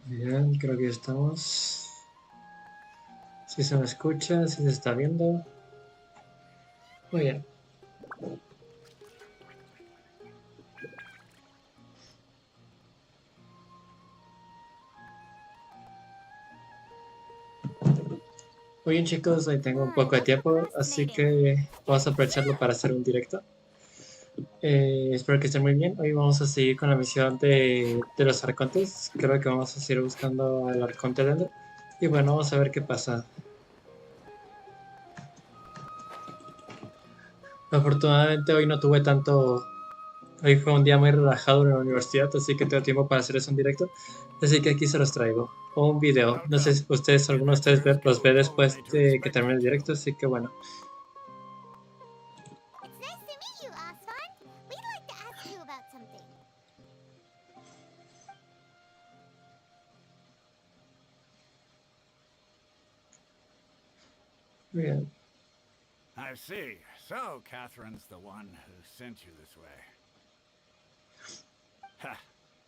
Bien, creo que estamos. Si se me escucha, si se está viendo. Muy bien. Muy bien, chicos, hoy tengo un poco de tiempo, así que vamos a aprovecharlo para hacer un directo. Espero que estén muy bien. Hoy vamos a seguir con la misión de los arcontes. Creo que vamos a seguir buscando al arconte dendro. Y bueno, vamos a ver qué pasa. Afortunadamente hoy no tuve tanto. Hoy fue un día muy relajado en la universidad, así que tengo tiempo para hacer eso en directo. Así que aquí se los traigo. O un video. No sé si ustedes, alguno de ustedes los ve después de que termine el directo, así que bueno. It's nice to meet you, Osfond. We'd like to ask you about something. Bien. I see. So, Catherine's the one who sent you this way. Ha!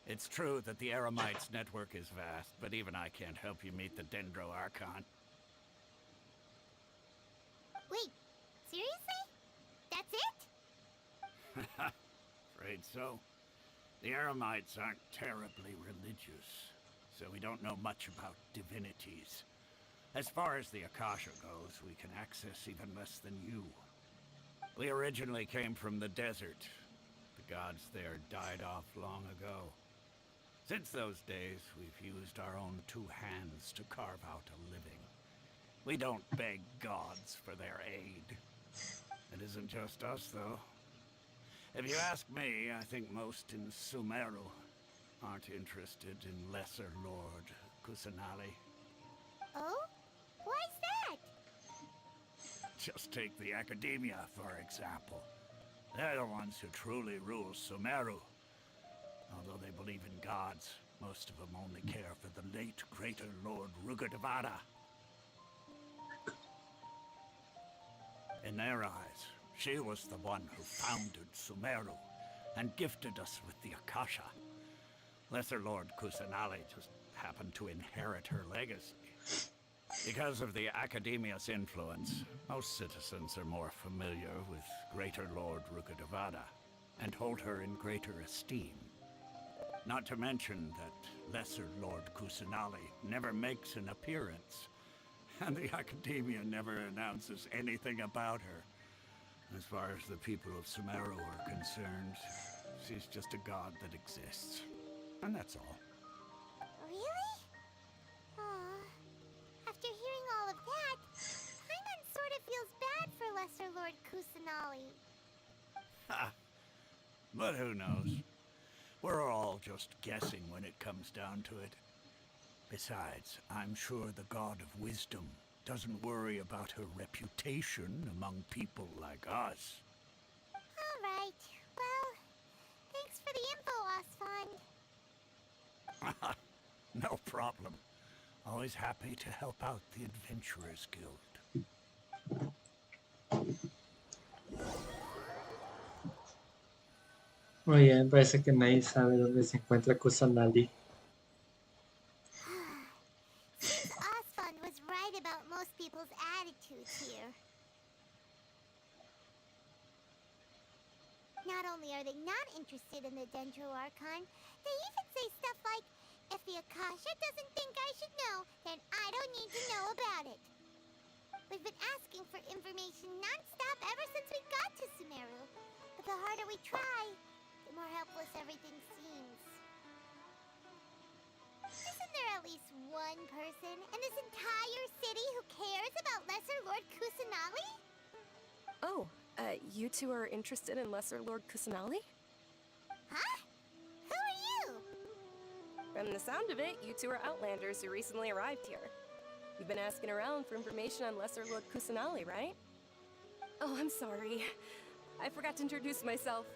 It's true that the Eremites' network is vast, but even I can't help you meet the Dendro Archon. Wait, seriously? That's it? Afraid so. The Eremites aren't terribly religious, so we don't know much about divinities. As far as the Akasha goes, we can access even less than you. We originally came from the desert. The gods there died off long ago. Since those days, we've used our own two hands to carve out a living. We don't beg gods for their aid. It isn't just us, though. If you ask me, I think most in Sumeru aren't interested in Lesser Lord Kusanali. Oh? Why's that? Just take the Academia, for example. They're the ones who truly rule Sumeru. Although they believe in gods, most of them only care for the late Greater Lord Rugadavada. In their eyes, she was the one who founded Sumeru and gifted us with the Akasha. Lesser Lord Kusanali just happened to inherit her legacy. Because of the Academia's influence, most citizens are more familiar with Greater Lord Rugadavada and hold her in greater esteem. Not to mention that Lesser Lord Kusanali never makes an appearance, and the Academia never announces anything about her. As far as the people of Sumeru are concerned, she's just a god that exists. And that's all. Really? Aw. After hearing all of that, Paimon sort of feels bad for Lesser Lord Kusanali. Ha! But who knows? We're all just guessing when it comes down to it. Besides, I'm sure the god of wisdom doesn't worry about her reputation among people like us. Alright, well, thanks for the info, Osfond. No problem. Always happy to help out the Adventurers Guild. Muy bien, parece que nadie sabe dónde se encuentra Kusanali. Seems Osfond was right about most people's attitudes here. Not only are they not interested in the Dendro Archon, they even say stuff like, if the Akasha doesn't think I should know, then I don't need to know about it. We've been asking for information non-stop ever since we got to Sumeru. But the harder we try, the more helpless everything seems. Isn't there at least one person in this entire city who cares about Lesser Lord Kusanali? Oh, you two are interested in Lesser Lord Kusanali? Huh? Who are you? From the sound of it, you two are Outlanders who recently arrived here. You've been asking around for information on Lesser Lord Kusanali, right? Oh, I'm sorry. I forgot to introduce myself.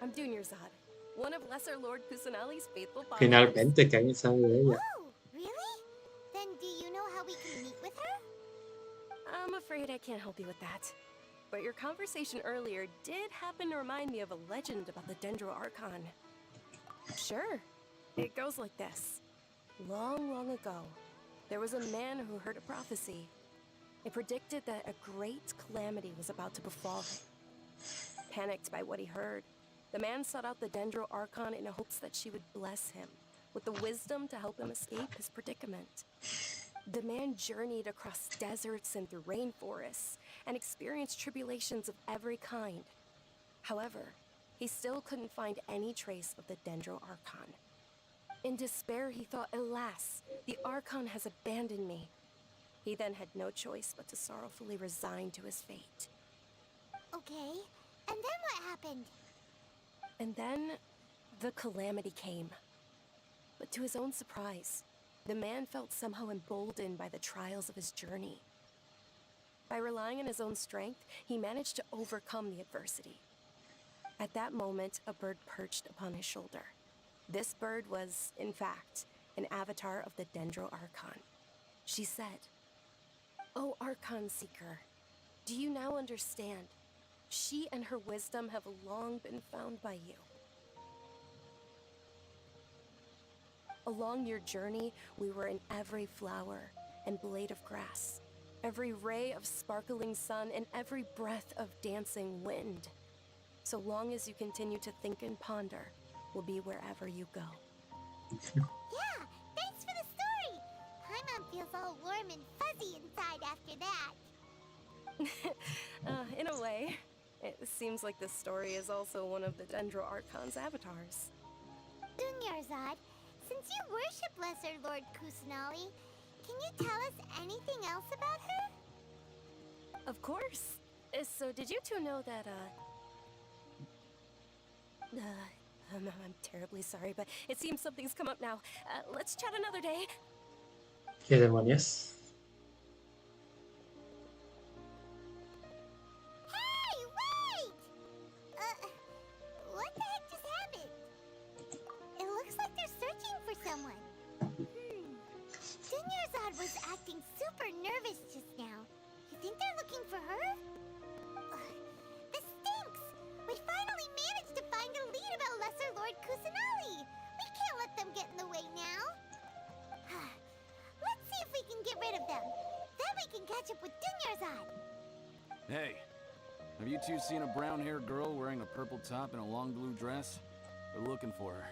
I'm Dunyarzad, one of Lesser Lord Kusanali's faithful followers. Finalmente, que alguien sabe de ella. Oh, really? Then do you know how we can meet with her? I'm afraid I can't help you with that. But your conversation earlier did happen to remind me of a legend about the Dendro Archon. Sure. It goes like this. Long, long ago, there was a man who heard a prophecy. It predicted that a great calamity was about to befall him. Panicked by what he heard, the man sought out the dendro archon in hopes that she would bless him with the wisdom to help him escape his predicament. The man journeyed across deserts and through rainforests and experienced tribulations of every kind. However, he still couldn't find any trace of the dendro archon. In despair, he thought, alas, the archon has abandoned me. He then had no choice but to sorrowfully resign to his fate. Okay, and then what happened? And then, the calamity came. But to his own surprise, the man felt somehow emboldened by the trials of his journey. By relying on his own strength, he managed to overcome the adversity. At that moment, a bird perched upon his shoulder. This bird was, in fact, an avatar of the dendro archon. She said, "O Archon Seeker, do you now understand? She and her wisdom have long been found by you. Along your journey, we were in every flower and blade of grass, every ray of sparkling sun, and every breath of dancing wind. So long as you continue to think and ponder, we'll be wherever you go." Yeah, thanks for the story. Paimon feels all warm and fuzzy inside after that. In a way, it seems like this story is also one of the dendro archon's avatars. Dunyarzad, since you worship Lesser Lord Kusanali, can you tell us anything else about her? Of course. So did you two know that, I'm terribly sorry, but it seems something's come up now. Let's chat another day. ¿Qué demonios? Hey, wait! What the heck just happened? It looks like they're searching for someone. Dunyarzad was acting super nervous just now. You think they're looking for her? This stinks! We finally managed to find a lead about Lesser Lord Kusanali! We can't let them get in the way now! Let's see if we can get rid of them. Then we can catch up with Dunyarzad! Hey, have you two seen a brown-haired girl wearing a purple top and a long blue dress? We're looking for her.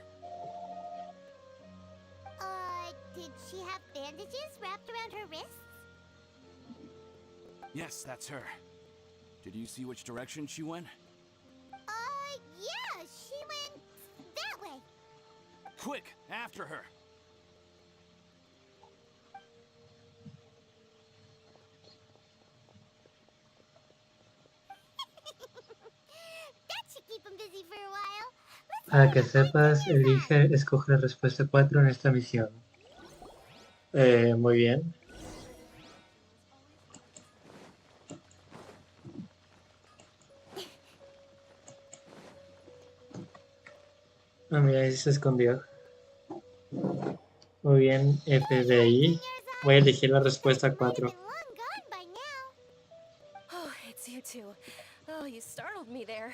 Did she have bandages wrapped around her wrists? Yes, that's her. Did you see which direction she went? Yeah, she went that way. Quick, after her! That should keep him busy for a while. Let's Para go que and find sepas, Dunyarzad. escoge la respuesta 4 en esta misión. Muy bien. Ah, mira, ahí se escondió. Muy bien, FBI. Voy a elegir la respuesta 4. Been long gone by now. Oh, it's you two. Oh, you startled me there.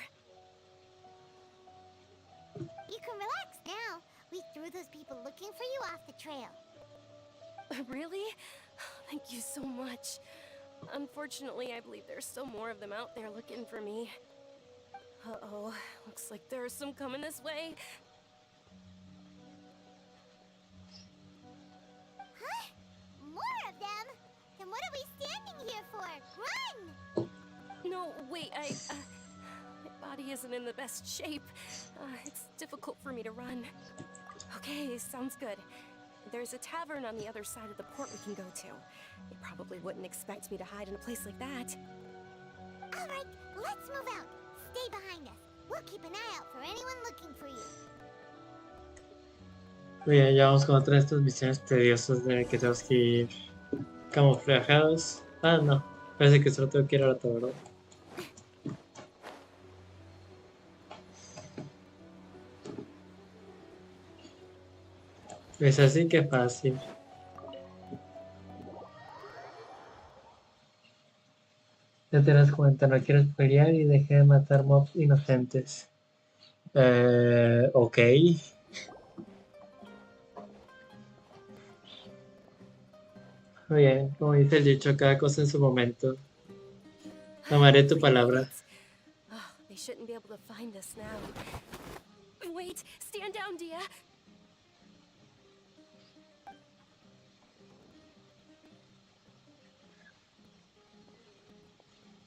You can relax now. We threw those people looking for you off the trail. Really? Thank you so much. Unfortunately, I believe there's still more of them out there looking for me. Uh-oh, looks like there's some coming this way. Huh? More of them? Then what are we standing here for? Run! No, wait, my body isn't in the best shape. It's difficult for me to run. Okay, sounds good. There's a tavern on the other side of the port we can go to. They probably wouldn't expect me to hide in a place like that. All right, let's move out. Stay behind us. We'll keep an eye out for anyone looking for you. Bien, ya vamos con otra de estas misiones tediosas de que tenemos que ir camuflajeados. Ah, no. Parece que solo tengo que ir a la taberna. Es así que fácil. Ya te das cuenta, no quiero pelear y dejé de matar mobs inocentes. Ok. Muy bien, como dice el dicho, cada cosa en su momento. Tomaré tu palabra. Great. Oh, they shouldn't be able to find us now. Wait, stand down, Dia.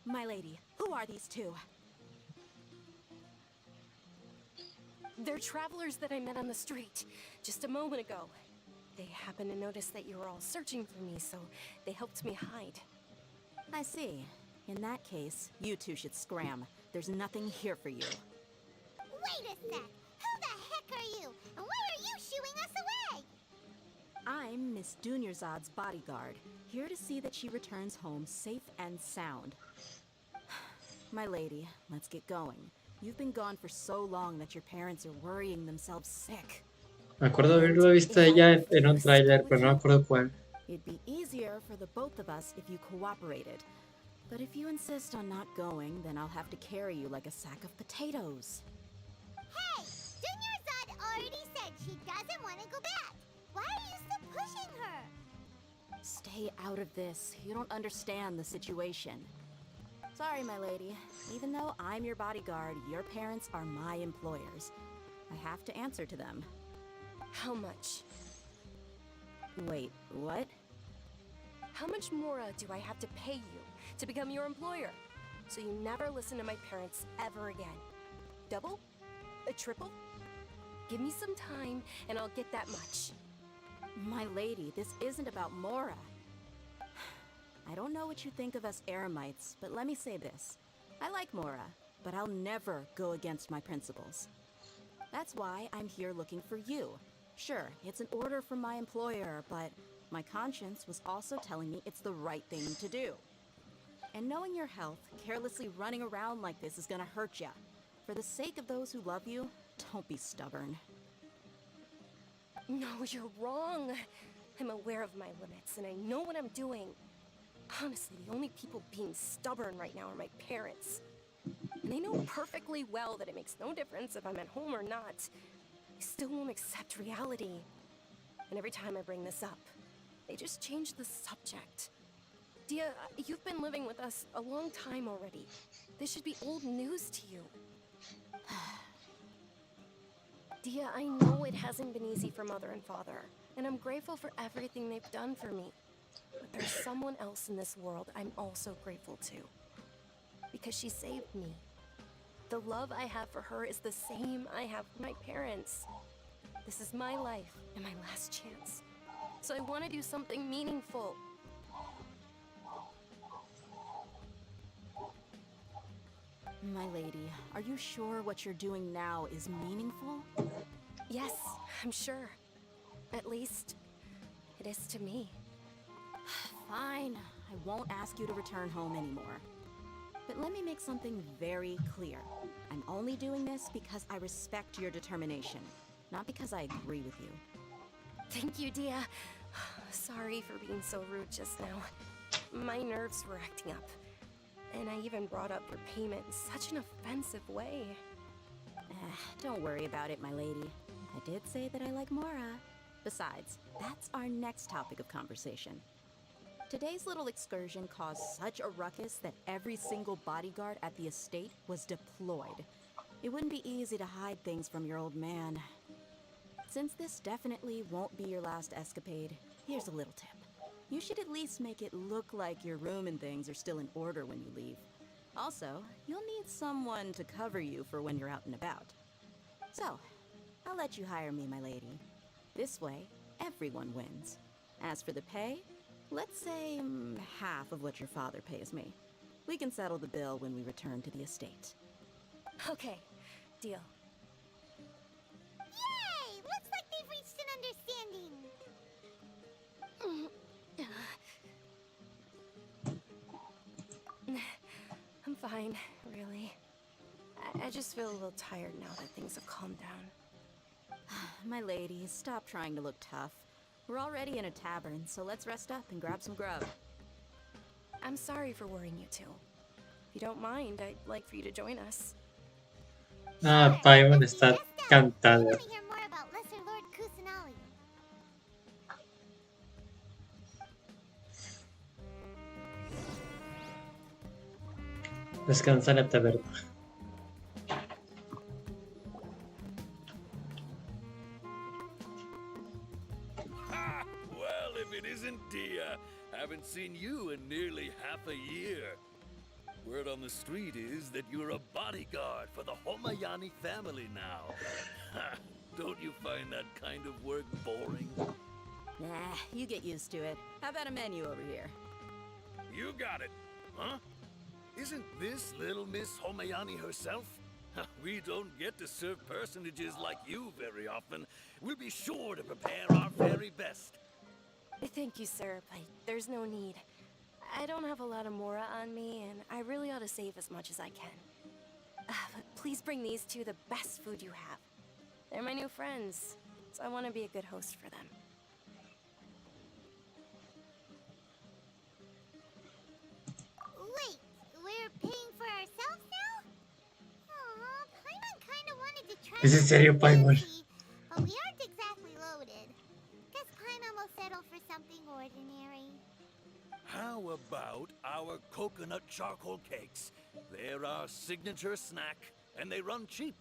My lady, who are these two? They're travelers that I met on the street just a moment ago. They happened to notice that you were all searching for me, so they helped me hide. I see. In that case, you two should scram. There's nothing here for you. Wait a sec! Who the heck are you? And why are you shooing us away? I'm Miss Dunyarzad's bodyguard, here to see that she returns home safe and sound. My lady, let's get going. You've been gone for so long that your parents are worrying themselves sick. Me acuerdo haberlo visto a ella en un tráiler, pero no me acuerdo cuál. It'd be easier for the both of us if you cooperated. But if you insist on not going, then I'll have to carry you like a sack of potatoes. Hey! Dunyarzad already said she doesn't want to go back. Why are you still pushing her? Stay out of this. You don't understand the situation. Sorry, my lady. Even though I'm your bodyguard, your parents are my employers. I have to answer to them. How much? Wait, what? How much more do I have to pay you to become your employer? So you never listen to my parents ever again. Double? A triple? Give me some time and I'll get that much. My lady, this isn't about Mora. I don't know what you think of us Eremites, but let me say this. I like Mora, but I'll never go against my principles. That's why I'm here looking for you. Sure, it's an order from my employer, but my conscience was also telling me it's the right thing to do. And knowing your health, carelessly running around like this is gonna hurt ya. For the sake of those who love you, don't be stubborn. No, you're wrong. I'm aware of my limits and I know what I'm doing. Honestly, the only people being stubborn right now are my parents. And they know perfectly well that it makes no difference if I'm at home or not. They still won't accept reality. And every time I bring this up, they just change the subject. Dia, you've been living with us a long time already. This should be old news to you. Dia, I know it hasn't been easy for Mother and Father, and I'm grateful for everything they've done for me. But there's someone else in this world I'm also grateful to. Because she saved me. The love I have for her is the same I have for my parents. This is my life and my last chance. So I want to do something meaningful. My lady, are you sure what you're doing now is meaningful? Yes, I'm sure. At least, it is to me. Fine, I won't ask you to return home anymore. But let me make something very clear. I'm only doing this because I respect your determination, not because I agree with you. Thank you, Dia. Sorry for being so rude just now. My nerves were acting up. And I even brought up your payment in such an offensive way. Don't worry about it, my lady. I did say that I like Mora. Besides, that's our next topic of conversation. Today's little excursion caused such a ruckus that every single bodyguard at the estate was deployed. It wouldn't be easy to hide things from your old man. Since this definitely won't be your last escapade, here's a little tip. You should at least make it look like your room and things are still in order when you leave. Also, you'll need someone to cover you for when you're out and about. So, I'll let you hire me, my lady. This way, everyone wins. As for the pay, let's say half of what your father pays me. We can settle the bill when we return to the estate. Okay, deal. Yay! Looks like they've reached an understanding. I'm fine, really. I just feel a little tired now that things have calmed down. My lady, stop trying to look tough. We're already in a tavern, so let's rest up and grab some grub. I'm sorry for worrying you two. If you don't mind, I'd like for you to join us. Ah, Paimon está I cantado. want to hear more about Lesser Lord Kusanali. Descansa en la taberna. Ha! Well, if it isn't Dia. Haven't seen you in nearly half a year. Word on the street is that you're a bodyguard for the Homayani family now. Ha! Don't you find that kind of work boring? Nah, you get used to it. How about a menu over here? You got it. Huh? Isn't this little Miss Homayani herself? We don't get to serve personages like you very often. We'll be sure to prepare our very best. Thank you, sir, but there's no need. I don't have a lot of mora on me, and I really ought to save as much as I can. But please bring these two the best food you have. They're my new friends, so I want to be a good host for them. Wait, we're paying for ourselves now? Aw, Paimon kinda wanted to try ¿Es en serio, something Paimon? fancy, but we aren't exactly loaded. Guess Paimon will settle for something ordinary. How about our coconut charcoal cakes? They're our signature snack, and they run cheap.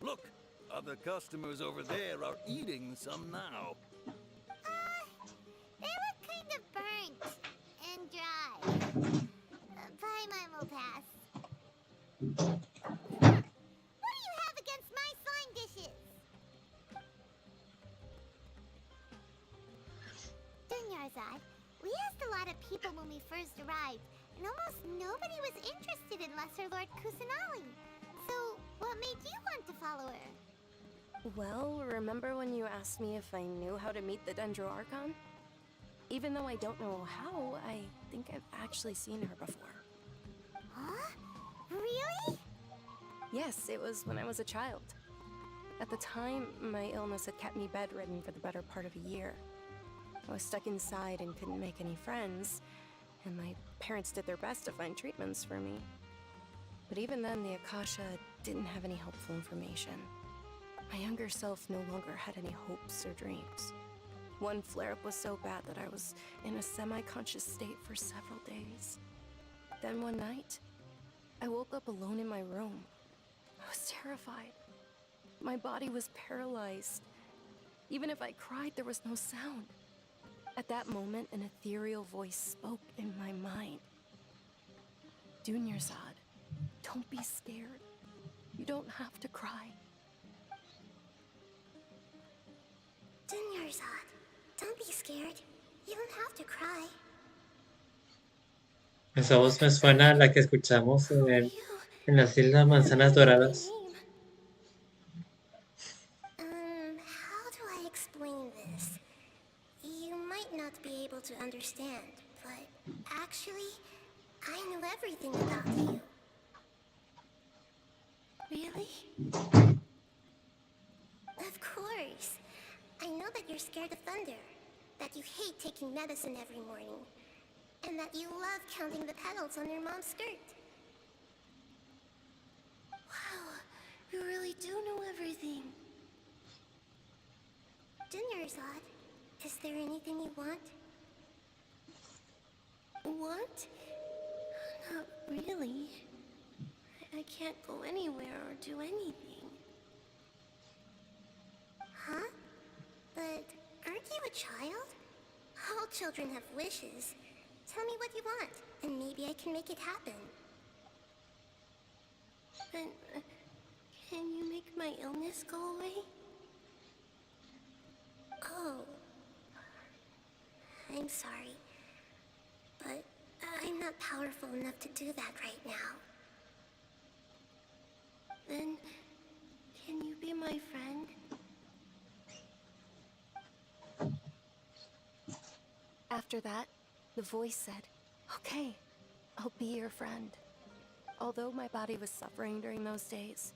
Look, other customers over there are eating some now. They look kind of burnt and dry. Paimon will pass. What do you have against my slime dishes? Dunyarzad, we asked a lot of people when we first arrived, and almost nobody was interested in Lesser Lord Kusanali. So, what made you want to follow her? Well, remember when you asked me if I knew how to meet the dendro archon? Even though I don't know how, I think I've actually seen her before. Huh? Really? Yes, it was when I was a child. At the time, my illness had kept me bedridden for the better part of a year. I was stuck inside and couldn't make any friends, and my parents did their best to find treatments for me. But even then, the Akasha didn't have any helpful information. My younger self no longer had any hopes or dreams. One flare-up was so bad that I was in a semi-conscious state for several days. Then one night, I woke up alone in my room. I was terrified. My body was paralyzed. Even if I cried, there was no sound. At that moment, an ethereal voice spoke in my mind. Dunyarzad, don't be scared. You don't have to cry. Dunyarzad, don't be scared. You don't have to cry. Esa voz me suena a la que escuchamos en las Islas Manzanas Doradas. How do I explain this? You might not be able to understand, but actually, I know everything about you. Really? Of course. I know that you're scared of thunder, that you hate taking medicine every morning, and that you love counting the petals on your mom's skirt. Wow, you really do know everything. Dunyarzad, is there anything you want? Want? Not really. I can't go anywhere or do anything. Huh? But aren't you a child? All children have wishes. Tell me what you want, and maybe I can make it happen. But can you make my illness go away? Oh. I'm sorry. But I'm not powerful enough to do that right now. Then, can you be my friend? After that, the voice said, "Okay, I'll be your friend." Although my body was suffering during those days,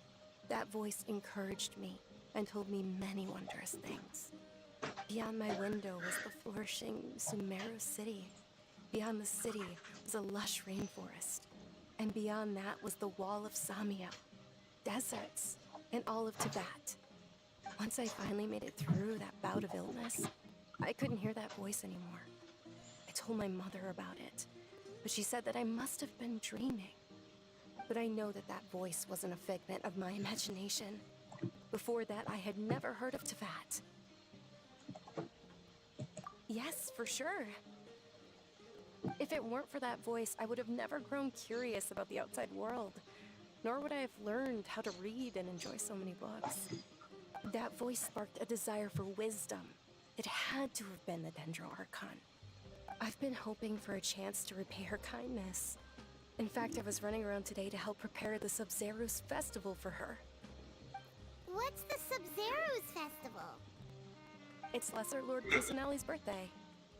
that voice encouraged me and told me many wondrous things. Beyond my window was the flourishing Sumeru city. Beyond the city was a lush rainforest. And beyond that was the wall of Samia, deserts, and all of Tibet. Once I finally made it through that bout of illness, I couldn't hear that voice anymore. I told my mother about it, but she said that I must have been dreaming. But I know that that voice wasn't a figment of my imagination. Before that, I had never heard of Teyvat. Yes, for sure. If it weren't for that voice, I would have never grown curious about the outside world, nor would I have learned how to read and enjoy so many books. That voice sparked a desire for wisdom. It had to have been the Dendro Archon. I've been hoping for a chance to repay her kindness. In fact, I was running around today to help prepare the Sub-Zero's festival for her. What's the Sub-Zero's festival? It's Lesser Lord Kusanali's birthday,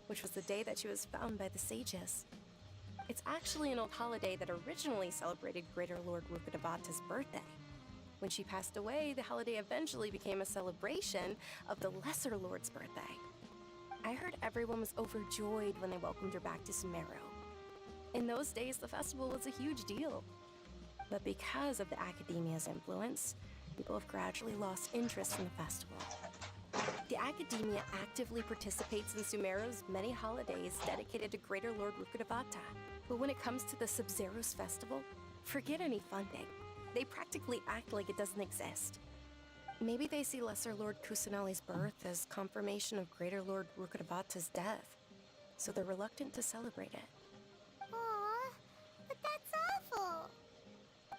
which was the day that she was found by the sages. It's actually an old holiday that originally celebrated Greater Lord Rukkhadevata's birthday. When she passed away, the holiday eventually became a celebration of the Lesser Lord's birthday. I heard everyone was overjoyed when they welcomed her back to Sumeru. In those days, the festival was a huge deal. But because of the Academia's influence, people have gradually lost interest in the festival. The Academia actively participates in Sumeru's many holidays dedicated to Greater Lord Rukkhadevata. But when it comes to the Sub-Zero's festival, forget any funding. They practically act like it doesn't exist. Maybe they see Lesser Lord Kusanali's birth as confirmation of Greater Lord Rukkhadevata's death, so they're reluctant to celebrate it. Aw, but that's awful.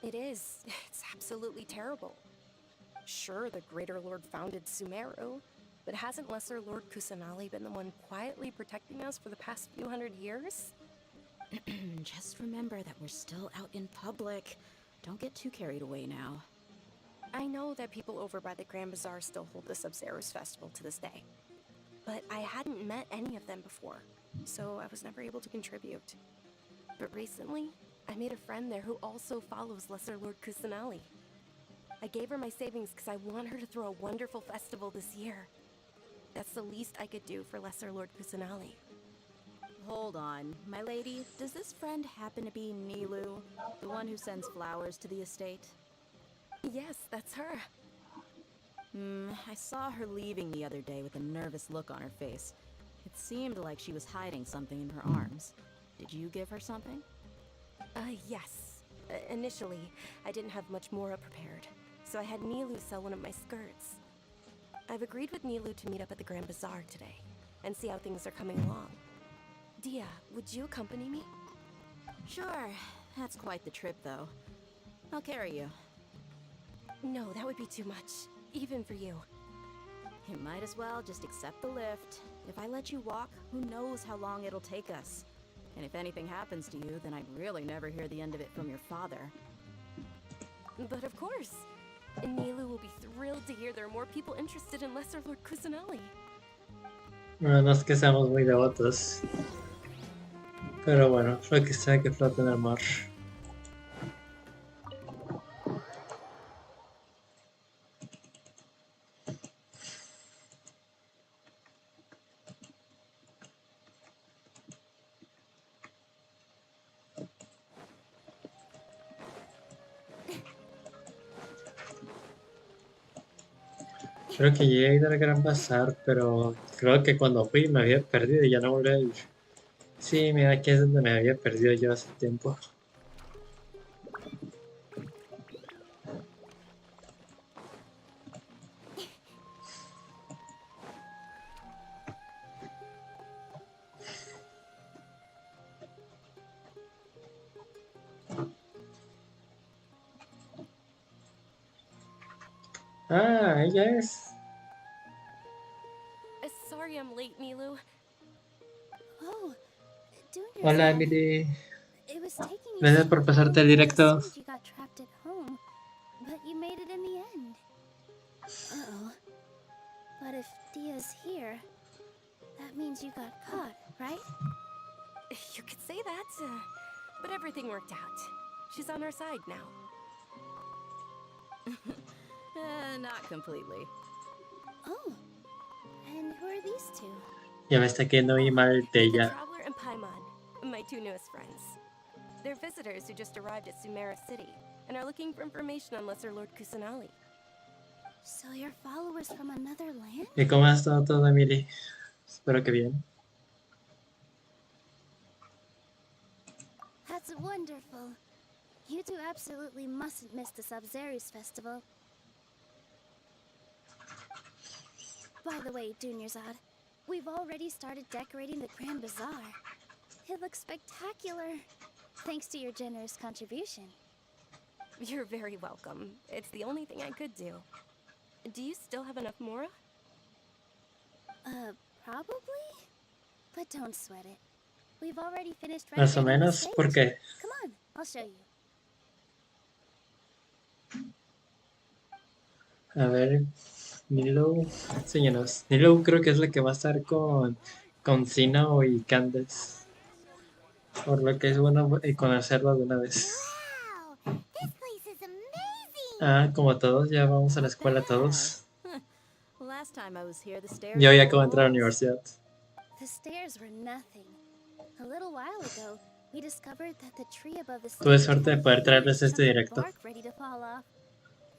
It is. It's absolutely terrible. Sure, the Greater Lord founded Sumeru, but hasn't Lesser Lord Kusanali been the one quietly protecting us for the past few hundred years? Just remember that we're still out in public. Don't get too carried away now. I know that people over by the Grand Bazaar still hold the Sub-Zero's festival to this day. But I hadn't met any of them before, so I was never able to contribute. But recently, I made a friend there who also follows Lesser Lord Kusanali. I gave her my savings because I want her to throw a wonderful festival this year. That's the least I could do for Lesser Lord Kusanali. Hold on, my lady. Does this friend happen to be Nilou, the one who sends flowers to the estate? Yes, that's her. I saw her leaving the other day with a nervous look on her face. It seemed like she was hiding something in her arms. Did you give her something? Yes. Initially, I didn't have much Mora prepared, so I had Nilou sell one of my skirts. I've agreed with Nilou to meet up at the Grand Bazaar today, and see how things are coming along. Dia, would you accompany me? Sure. That's quite the trip, though. I'll carry you. No, that would be too much, even for you. You might as well just accept the lift. If I let you walk, who knows how long it'll take us. And if anything happens to you, then I'd really never hear the end of it from your father. But of course. Nilou will be thrilled to hear there are more people interested in Lesser Lord Kusanali. No, no es que seamos muy devotos. Pero bueno, lo que sea que flote en el mar. Creo que llegué a ir al Gran Bazar, pero creo que cuando fui me había perdido y ya no volví a ir. Sí, mira, aquí es donde me había perdido yo hace tiempo. Ah, ella es. Sorry I'm late, Nilou. Oh, doing your Hola, thing. Emily. It was taking you Gracias so por pasarte long, el I directo. assumed you got trapped at home, but you made it in the end. Uh-oh. But if Dia's here, that means you got caught, right? You could say that, but everything worked out. She's on our side now. Not completely. Oh. And who are these two? Ya me está quedando muy mal de The ella. Traveler and Paimon, my two newest friends. They're visitors who just arrived at Sumeru City and are looking for information on Lesser Lord Kusanali. So you're followers from another land? ¿Y cómo ha estado todo, Emily? Espero que bien. That's wonderful. You two absolutely mustn't miss the Sub-Zero's festival. By the way, Dunyarzad, we've already started decorating the Grand Bazaar. It looks spectacular, thanks to your generous contribution. You're very welcome. It's the only thing I could do. Do you still have enough Mora? Probably? But don't sweat it. We've already finished Más o renovating the menos, stage. ¿por qué? Come on, I'll show you. A ver, Nilo, enséñanos. Nilo creo que es la que va a estar con Sino y Candace. Por lo que es bueno conocerlo de una vez. Wow! This place is amazing! Ah, como todos, ya vamos a la Not escuela bad. todos. Last time I was here, the stairs Yo were ya all acabo de entrar a la walls. universidad. The stairs were nothing. A little while ago, we discovered that the tree above the Tuve stage suerte de had a poder huge traerles este chunk of directo. bark ready to fall off.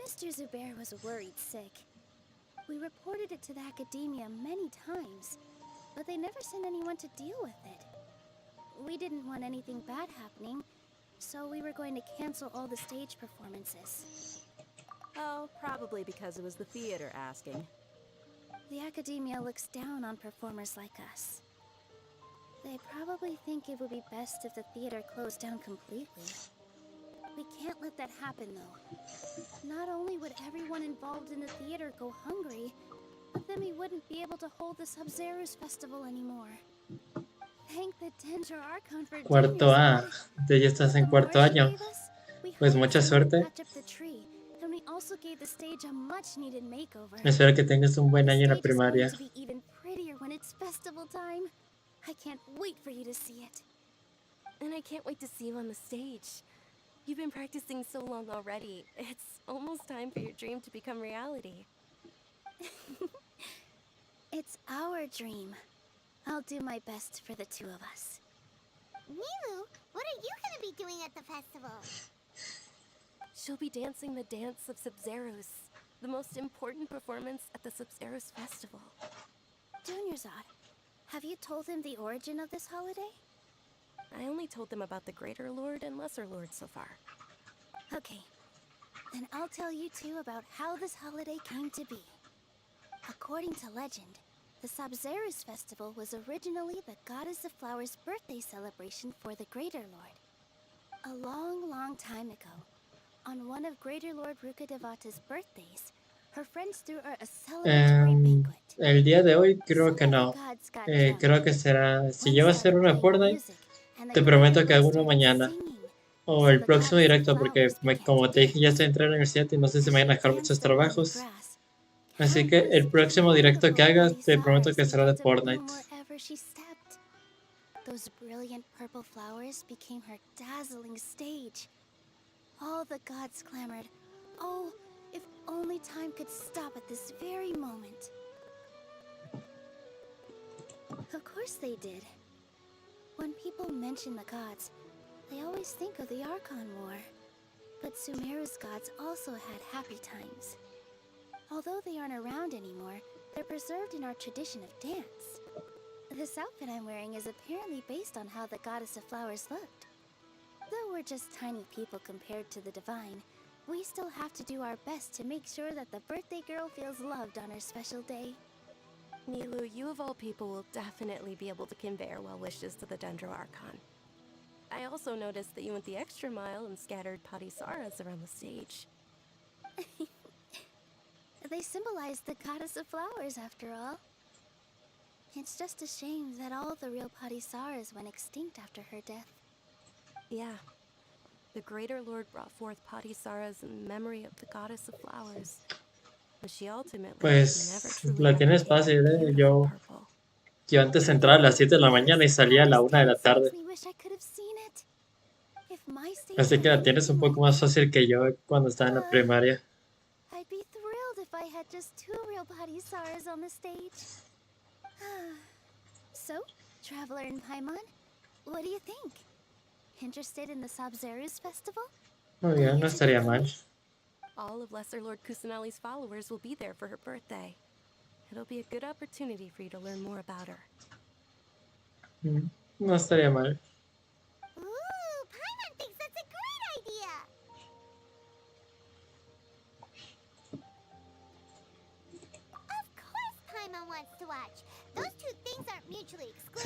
Mr. Zubair was worried sick. We reported it to the academia many times, but they never sent anyone to deal with it. We didn't want anything bad happening, so we were going to cancel all the stage performances. Oh, probably because it was the theater asking. The academia looks down on performers like us. They probably think it would be best if the theater closed down completely. We can't let that happen, though. Not only would everyone involved in the theater go hungry, but then we wouldn't be able to hold the Sub-Zero's festival anymore. Thank the Dendro Archon for Cuarto A. Tú ya estás en cuarto año. Pues mucha suerte. And we also gave the stage a much-needed makeover. Espero que tengas un buen año en la The stage is going primaria. to be even prettier when it's festival time. I can't wait for you to see it. And I can't wait to see you on the stage. You've been practicing so long already. It's almost time for your dream to become reality. It's our dream. I'll do my best for the two of us. Nilu, what are you gonna be doing at the festival? She'll be dancing the dance of Sub-Zeros, the most important performance at the Sub-Zeros festival. Dunyarzad, have you told him the origin of this holiday? I only told them about the Greater Lord and Lesser Lord so far. Okay, then I'll tell you two about how this holiday came to be. According to legend, the Sub-Zeros festival was originally the Goddess of Flowers' birthday celebration for the Greater Lord. A long, long time ago, on one of Greater Lord Rukkhadevata's birthdays, her friends threw her a celebratory banquet. El día de hoy creo Some que of the no. gods got drunk. Creo que será, si One llevo a hacer started uno de playing Fortnite, music, and the te Greater prometo que Lord hago uno started mañana. singing. O So el the próximo Goddess of directo, porque Flowers began como to te dije, ya dance. estoy entrando a la universidad y no sé si me van a dejar muchos Danced upon the trabajos. grass. Así que el Countless próximo directo que beautiful haga, te prometo Padisars que será de began to bloom Fortnite. wherever she stepped. Those brilliant purple flowers became her dazzling stage. All the gods clamored, "Oh, if only time could stop at this very moment." Of course they did. When people mention the gods, they always think of the Archon War. But Sumeru's gods also had happy times. Although they aren't around anymore, they're preserved in our tradition of dance. This outfit I'm wearing is apparently based on how the Goddess of Flowers looked. Though we're just tiny people compared to the divine, we still have to do our best to make sure that the birthday girl feels loved on her special day. Nilu, you of all people will definitely be able to convey our well wishes to the Dendro Archon. I also noticed that you went the extra mile and scattered Padisaras around the stage. They symbolize the Goddess of Flowers, after all. It's just a shame that all the real Padisaras went extinct after her death. Yeah. The Greater Lord brought forth Padisaras in memory of the Goddess of Flowers. But she ultimately never Pues truly la tienes replicated fácil, the ¿eh? beautiful purple. Yo antes entraba a las 7 de la mañana y salía a la 1 de la tarde. Así que la tienes un poco más fácil que yo cuando estaba en la primaria. I'd be thrilled if I had just 2 real Padisaras on the stage. So, Traveler and Paimon, what do you think? Interested in the Sub-Zero's festival? Muy bien, no estaría mal. All of Lesser Lord Kusanali's followers will be there for her birthday. It'll be a good opportunity for you to learn more about her. No estaría mal. Ooh, Paimon thinks that's a great idea!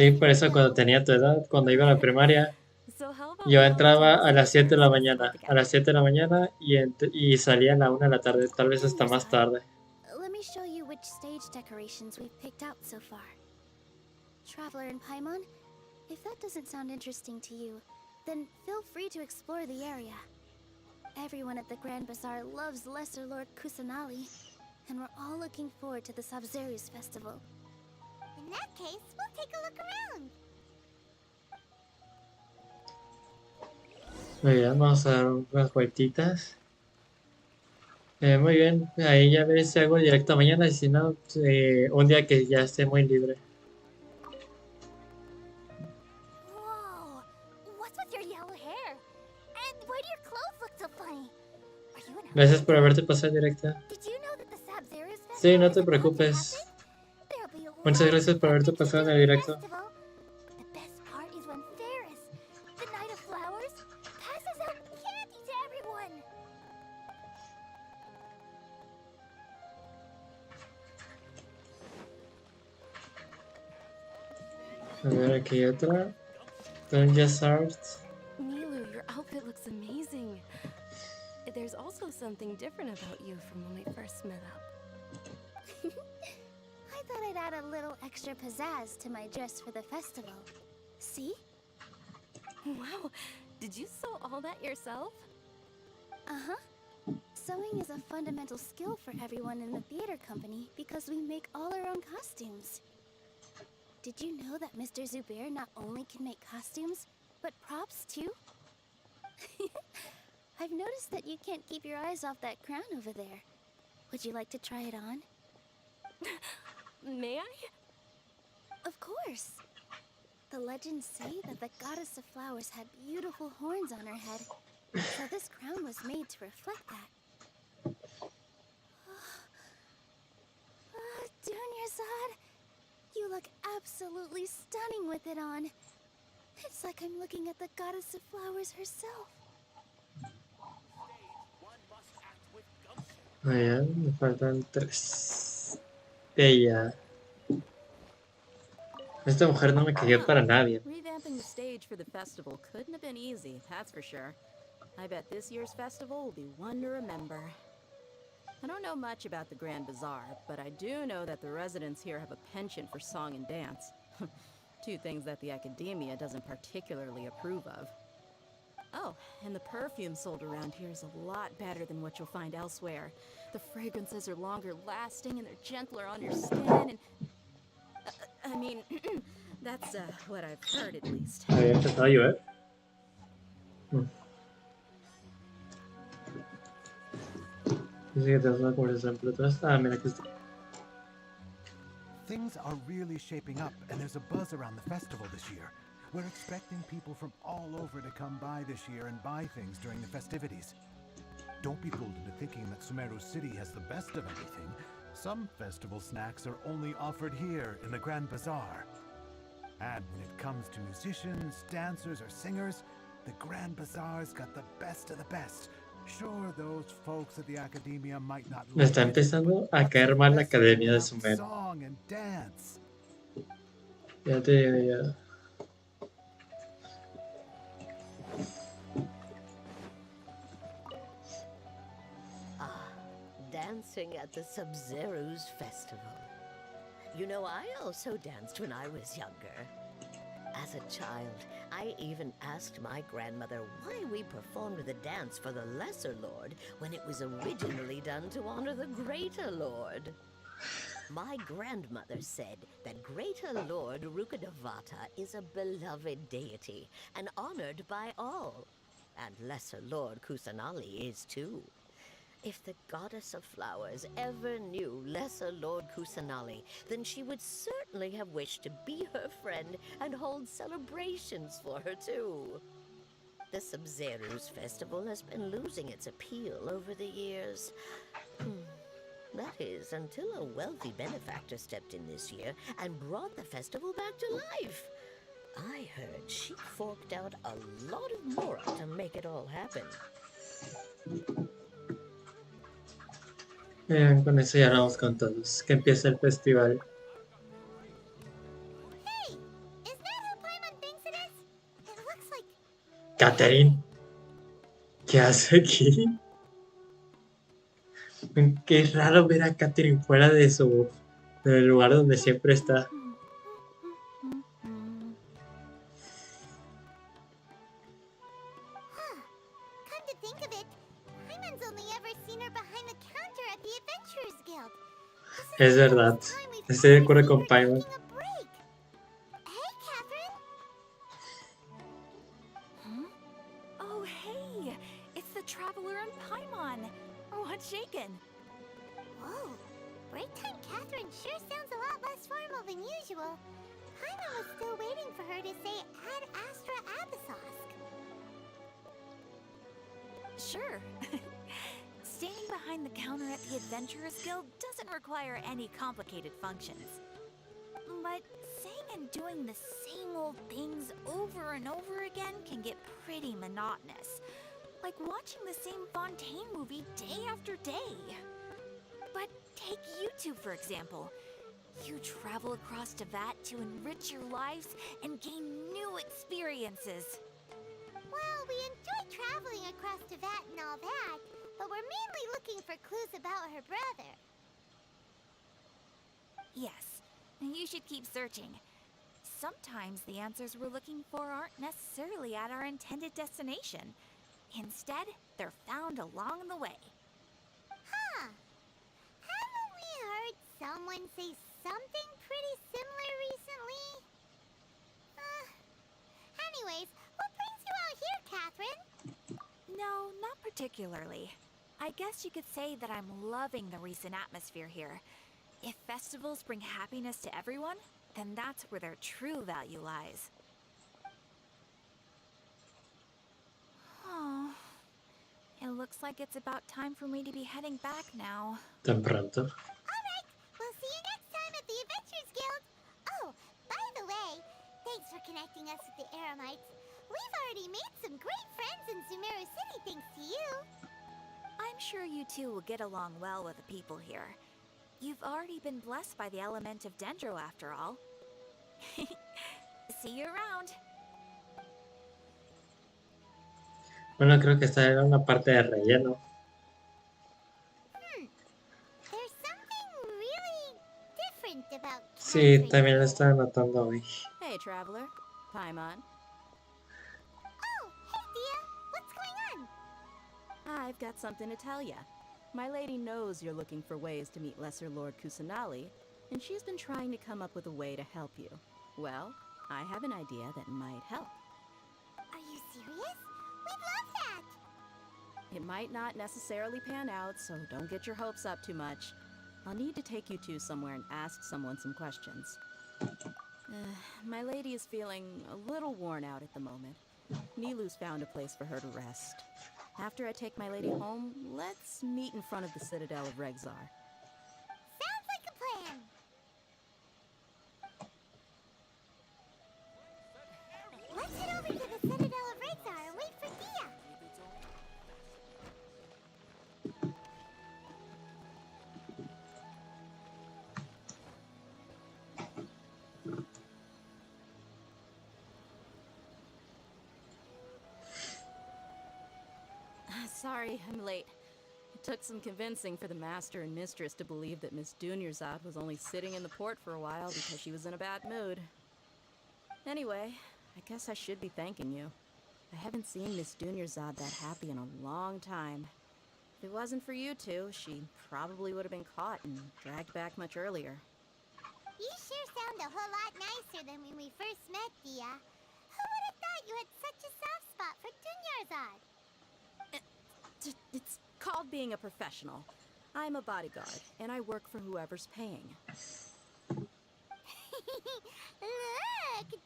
Sí, por eso cuando tenía tu edad, cuando iba a la primaria, So how about yo we all entraba attend a the las 7 de Sabzeruz la festival mañana, a together? las 7 de la mañana y salía a la 1 de la tarde, tal vez hasta más Dendro-san, tarde. let me show you which stage decorations we've picked out so far. Traveler and Paimon, if that doesn't sound interesting to you, then feel free to explore the area. Everyone at the Grand Bazaar loves Lesser Lord Kusanali, and we're all looking forward to the Sabzeruz festival. In that case, we'll take a look around. Muy bien, vamos a dar unas vueltitas. Muy bien, ahí ya veré si hago el directo mañana y si no, un día que ya esté muy libre. Whoa! What's with your yellow hair? And why do your clothes look so funny? Are you an Gracias por outlander? haberte pasado directa. Did you know that the Sabzeruz Sí, festival no is te about to happen? preocupes. There'll be Muchas lots gracias of por fun haberte things to pasado do en at el the directo. festival. But the best part is when Ferris, the Knight of Flowers, passes out candy to everyone. A ver, aquí hay otra. Dungeons Art. Milu, your outfit looks amazing. There's also something different about you from when we first met up. I thought I'd add a little extra pizzazz to my dress for the festival. See? Wow, did you sew all that yourself? Uh-huh. Sewing is a fundamental skill for everyone in the theater company because we make all our own costumes. Did you know that Mr. Zubair not only can make costumes, but props too? I've noticed that you can't keep your eyes off that crown over there. Would you like to try it on? May I? Of course. The legends say that the goddess of flowers had beautiful horns on her head, so this crown was made to reflect that. Dunyarzad, you look absolutely stunning with it on. It's like I'm looking at the goddess of flowers herself. Muy bien, me faltan 3. Ella. Esta mujer no me cayó para nada bien. Revamping the stage for the festival couldn't have been easy, that's for sure. I bet this year's festival will be one to remember. I don't know much about the Grand Bazaar, but I do know that the residents here have a penchant for song and dance. Two things that the academia doesn't particularly approve of. Oh, and the perfume sold around here is a lot better than what you'll find elsewhere. The fragrances are longer lasting and they're gentler on your skin and... I mean, that's what I've heard at least. Había empezado a llover. Dice que tenemos una conversación por atrás. Ah, mira que está. Things are really shaping up, and there's a buzz around the festival this year. We're expecting people from all over to come by this year and buy things during the festivities. Don't be fooled into thinking that Sumeru City has the best of everything. Some festival snacks are only offered here in the Grand Bazaar. And when it comes to musicians, dancers, or singers, the Grand Bazaar's got the best of the best. Sure, those folks at the academia might not Me está like it, empezando but a what's caer a mal la festival academia de without Sumer. song and dance? Ya te digo ya. Dancing at the Sabzeruz festival. You know, I also danced when I was younger. As a child, I even asked my grandmother why we performed the dance for the Lesser Lord when it was originally done to honor the Greater Lord. My grandmother said that Greater Lord Rukadavata is a beloved deity and honored by all. And Lesser Lord Kusanali is too. If the goddess of flowers ever knew Lesser Lord Kusanali, then she would certainly have wished to be her friend and hold celebrations for her too. The Sabzeruz festival has been losing its appeal over the years. That is, until a wealthy benefactor stepped in this year and brought the festival back to life. I heard she forked out a lot of mora to make it all happen. Bien, con eso ya vamos con todos. Que empiece el festival. Hey! Is Catherine, ¿qué hace aquí? Qué raro ver a Catherine fuera del lugar donde siempre está. Huh. Come to think of it, Hyman's only ever seen her behind the counter at the Adventurers Guild. This is Es the verdad. first time we've Estoy de ever acuerdo seen con her Paimon. taking a break. Hey, Catherine. Oh, hey! It's the Traveler and Paimon! What's shaken? Whoa. Break time Catherine sure sounds a lot less formal than usual. Hyman was still waiting for her to say Ad Astra Abyssosque. Sure. Standing behind the counter at the Adventurers Guild doesn't require any complicated functions. But saying and doing the same old things over and over again can get pretty monotonous. Like watching the same Fontaine movie day after day. But take you two, for example. You travel across Teyvat to enrich your lives and gain new experiences. Well, we enjoy traveling across Teyvat and all that, but we're mainly looking for clues about her brother. Yes, you should keep searching. Sometimes the answers we're looking for aren't necessarily at our intended destination. Instead, they're found along the way. Huh. Haven't we heard someone say something pretty similar recently? Anyways, what brings you out here, Catherine? No, not particularly. I guess you could say that I'm loving the recent atmosphere here. If festivals bring happiness to everyone, then that's where their true value lies. Oh, it looks like it's about time for me to be heading back now. Tan pronto. Alright, we'll see you next time at the Adventurers Guild. Oh, by the way, thanks for connecting us with the Eremites. We've already made some great friends in Sumeru City thanks to you. I'm sure you two will get along well with the people here. You've already been blessed by the element of dendro after all. See you around. Bueno, creo que esta era una parte de relleno. There's something really different about Sí, Catherine también lo today. estaba notando hoy. Hey, Traveler. Paimon. Oh, hey, Dia. What's going on? I've got something to tell ya. My lady knows you're looking for ways to meet Lesser Lord Kusanali, and she's been trying to come up with a way to help you. Well, I have an idea that might help. Are you serious? We'd love that. It might not necessarily pan out, so don't get your hopes up too much. I'll need to take you two somewhere and ask someone some questions. My lady is feeling a little worn out at the moment. Nilu's found a place for her to rest. After I take my lady home, let's meet in front of the Citadel of Regzar. Sounds like a plan. Let's head over to the Citadel of Regzar and wait for Dia. Sorry, I'm late. It took some convincing for the master and mistress to believe that Miss Dunyarzad was only sitting in the port for a while because she was in a bad mood. Anyway, I guess I should be thanking you. I haven't seen Miss Dunyarzad that happy in a long time. If it wasn't for you two, she probably would have been caught and dragged back much earlier. You sure sound a whole lot nicer than when we first met, Dia. Who would have thought you had such a soft spot for Dunyarzad? It's called being a professional. I'm a bodyguard, and I work for whoever's paying. Look,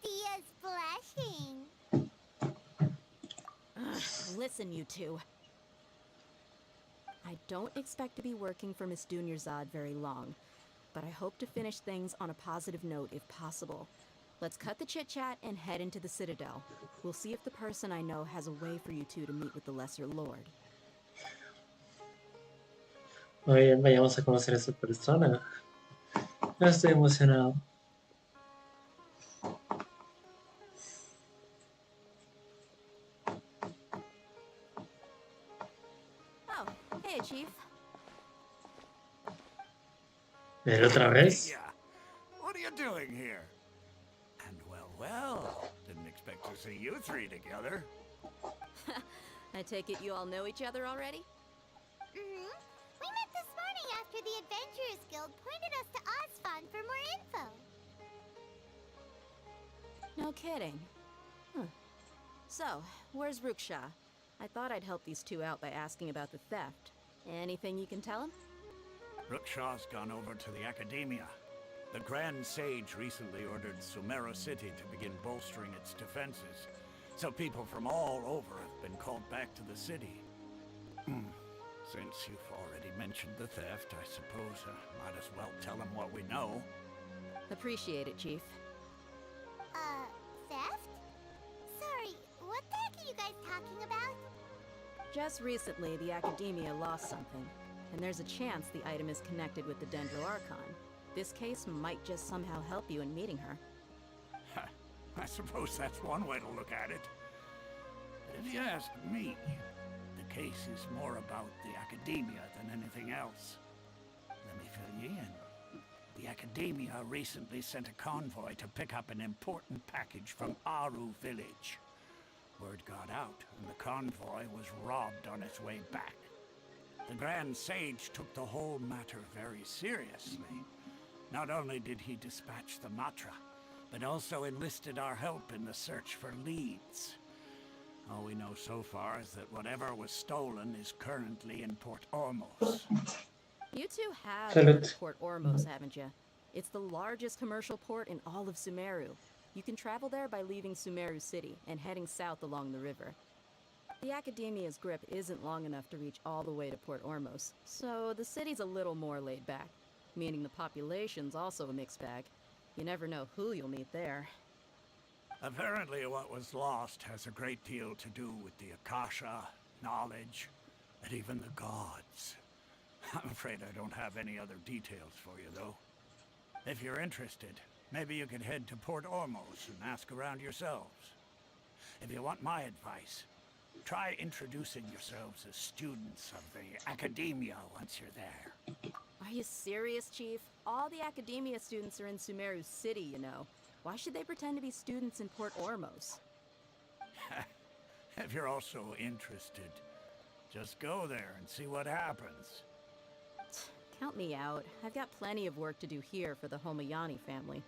Dia's blushing. Listen, you two. I don't expect to be working for Miss Dunyarzad very long, but I hope to finish things on a positive note if possible. Let's cut the chit-chat and head into the Citadel. We'll see if the person I know has a way for you two to meet with the Lesser Lord. Muy bien, vayamos a conocer a esa persona. Ya estoy emocionado. Chief. ¿Pero otra vez? Yeah. What are you doing here? And well, didn't expect to see you three together. I take it you all know each other already? Mm-hmm. We met this morning after the Adventurers Guild pointed us to Osfon for more info. No kidding. Huh. So, where's Ruksha? I thought I'd help these two out by asking about the theft. Anything you can tell him? Rukshaw's gone over to the Academia. The Grand Sage recently ordered Sumeru City to begin bolstering its defenses, so people from all over have been called back to the city. Since you've already mentioned the theft, I suppose I might as well tell them what we know. Appreciate it, Chief. Theft? Sorry, what the heck are you guys talking about? Just recently, the Academia lost something, and there's a chance the item is connected with the Dendro Archon. This case might just somehow help you in meeting her. I suppose that's one way to look at it. But if you ask me, the case is more about the Academia than anything else. Let me fill you in. The Academia recently sent a convoy to pick up an important package from Aru village. Word got out, and the convoy was robbed on its way back. The Grand Sage took the whole matter very seriously. Not only did he dispatch the Matra, but also enlisted our help in the search for leads. All we know so far is that whatever was stolen is currently in Port Ormos. You two have Salud. heard of Port Ormos, haven't you? It's the largest commercial port in all of Sumeru. You can travel there by leaving Sumeru City and heading south along the river. The Academia's grip isn't long enough to reach all the way to Port Ormos, so the city's a little more laid back, meaning the population's also a mixed bag. You never know who you'll meet there. Apparently what was lost has a great deal to do with the Akasha, knowledge, and even the gods. I'm afraid I don't have any other details for you, though. If you're interested, maybe you could head to Port Ormos and ask around yourselves. If you want my advice, try introducing yourselves as students of the Academia once you're there. Are you serious, Chief? All the Academia students are in Sumeru City, you know. Why should they pretend to be students in Port Ormos? If you're also interested, just go there and see what happens. Count me out. I've got plenty of work to do here for the Homayani family.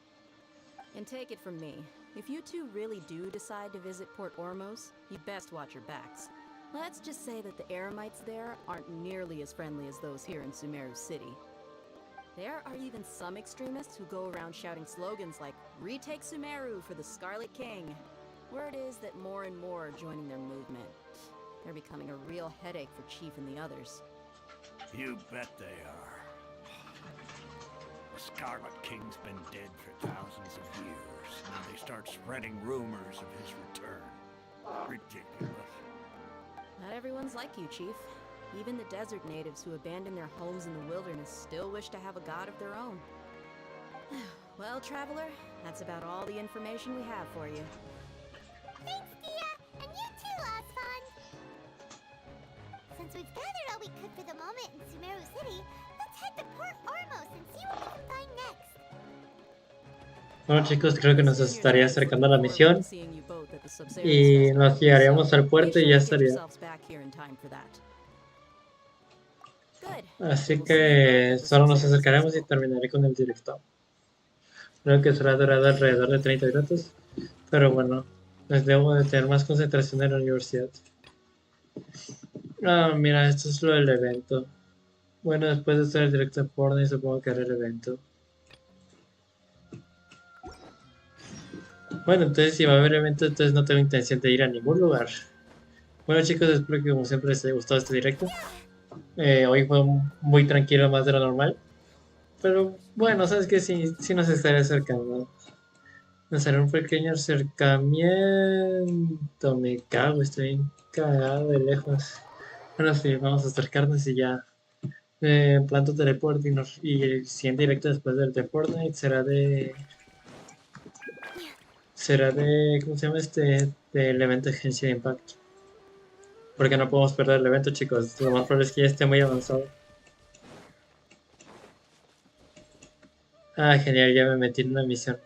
And take it from me, if you two really do decide to visit Port Ormos, you'd best watch your backs. Let's just say that the Eremites there aren't nearly as friendly as those here in Sumeru City. There are even some extremists who go around shouting slogans like, "Retake Sumeru for the Scarlet King." Word is that more and more are joining their movement. They're becoming a real headache for Chief and the others. You bet they are. The Scarlet King's been dead for thousands of years. Now they start spreading rumors of his return. Ridiculous. Not everyone's like you, Chief. Even the desert natives who abandon their homes in the wilderness still wish to have a god of their own. Well, Traveler, that's about all the information we have for you. Thanks, Dia! And you too, Osfon! Since we've gathered all we could for the moment in Sumeru City, let's head to Port Ormos and see what we can find next. Bueno chicos, creo que nos estaría acercando a la misión y nos llegaríamos al puerto y ya estaría. Así que solo nos acercaremos y terminaré con el directo. Creo que será durado alrededor de 30 minutos, pero bueno, les debo de tener más concentración en la universidad. Ah, mira, esto es lo del evento. Bueno, después de hacer el directo de Fortnite, supongo que haré el evento. Bueno, entonces si va a haber evento, entonces no tengo intención de ir a ningún lugar. Bueno chicos, espero que como siempre les haya gustado este directo. Hoy fue muy tranquilo, más de lo normal. Pero bueno, sabes que sí nos estaré acercando. Nos haré un pequeño acercamiento. Me cago, estoy bien cagado de lejos. Bueno, sí, vamos a acercarnos y ya. Planto teleport y el siguiente directo después del de Fortnite será de... ¿cómo se llama este? Del evento de Genshin Impact. Porque no podemos perder el evento, chicos. Lo más probable es que ya esté muy avanzado. Ah, genial, ya me metí en una misión.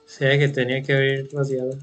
Sabía que tenía que abrir rociado.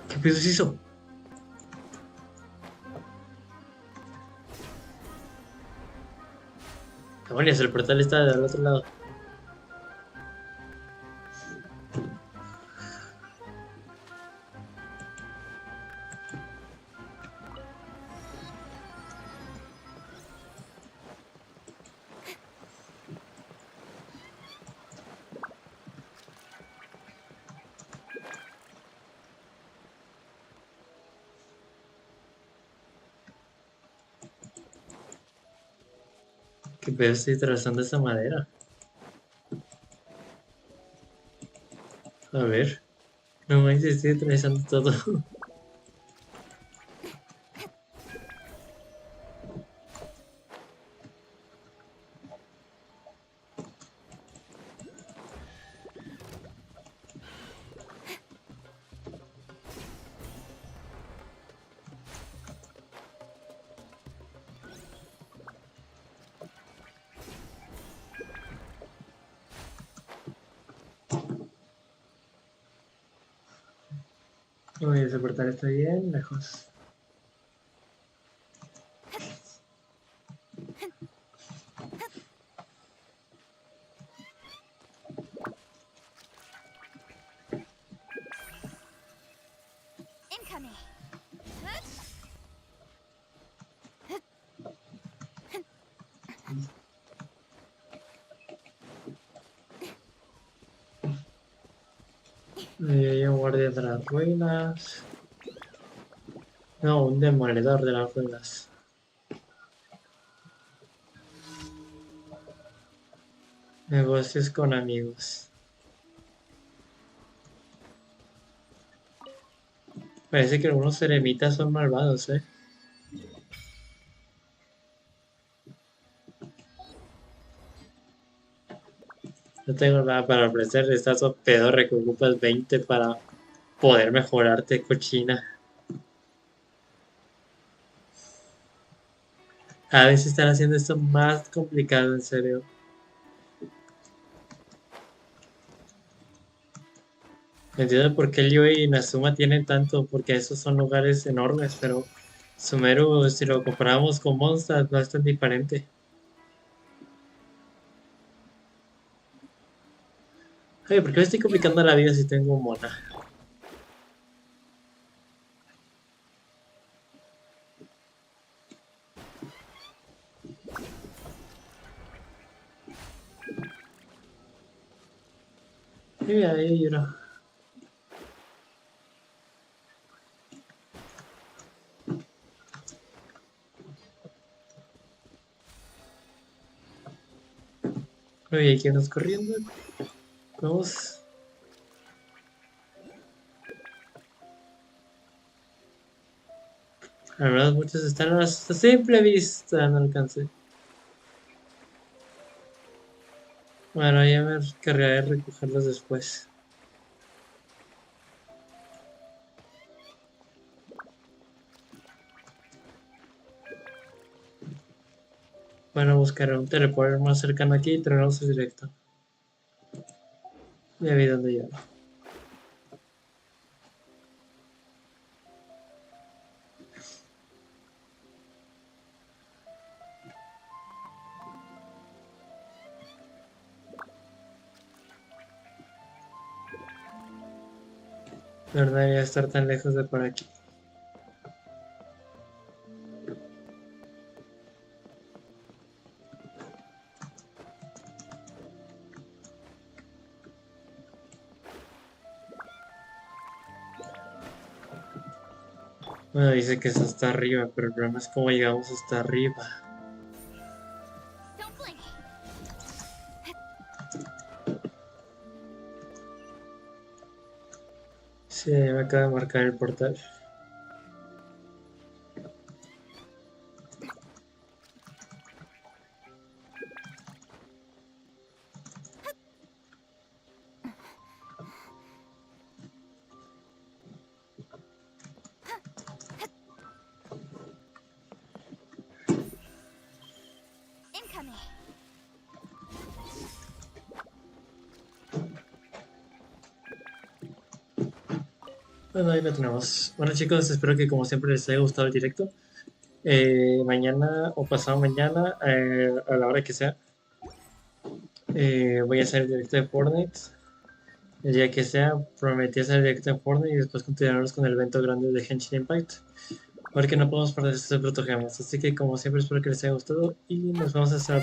¿Qué pedo es eso? Demonios, el portal está del otro lado. ¿Qué pedo estoy trazando esa madera? A ver. No manches, estoy atravesando todo. Uy, ese portal está bien lejos. Incoming. Ahí hay un guardia de las ruinas. No, un demoledor de las ruinas. Negocios con amigos. Parece que algunos eremitas son malvados, ¿eh? No tengo nada para ofrecer. Estás pedorre que ocupas 20 para poder mejorarte, cochina. A veces están haciendo esto más complicado, en serio. No entiendo por qué Liu y Inazuma tienen tanto, porque esos son lugares enormes, pero Sumeru, si lo comparamos con Mondstadt, no es tan diferente. Oye, ¿por qué me estoy complicando la vida si tengo mona? Mira, ahí lloro. Oye, hay que irnos corriendo. Vamos. Al menos muchos están a simple vista, no alcancé. Bueno, ya me encargaré de recogerlos después. Bueno, buscaré un teleporter más cercano aquí y traernos el directo. Ya vi dónde lleva. No debería estar tan lejos de por aquí. Bueno, dice que es hasta arriba, pero el problema es cómo llegamos hasta arriba. Don't blink. Sí, me acaba de marcar el portal. Incoming. Bueno, ahí lo tenemos. Bueno chicos, espero que como siempre les haya gustado el directo. Mañana o pasado mañana, a la hora que sea, voy a hacer el directo de Fortnite. El día que sea, prometí hacer el directo de Fortnite y después continuaremos con el evento grande de Genshin Impact. Porque no podemos perder estos protogemas. Así que como siempre espero que les haya gustado y nos vemos hasta la próxima.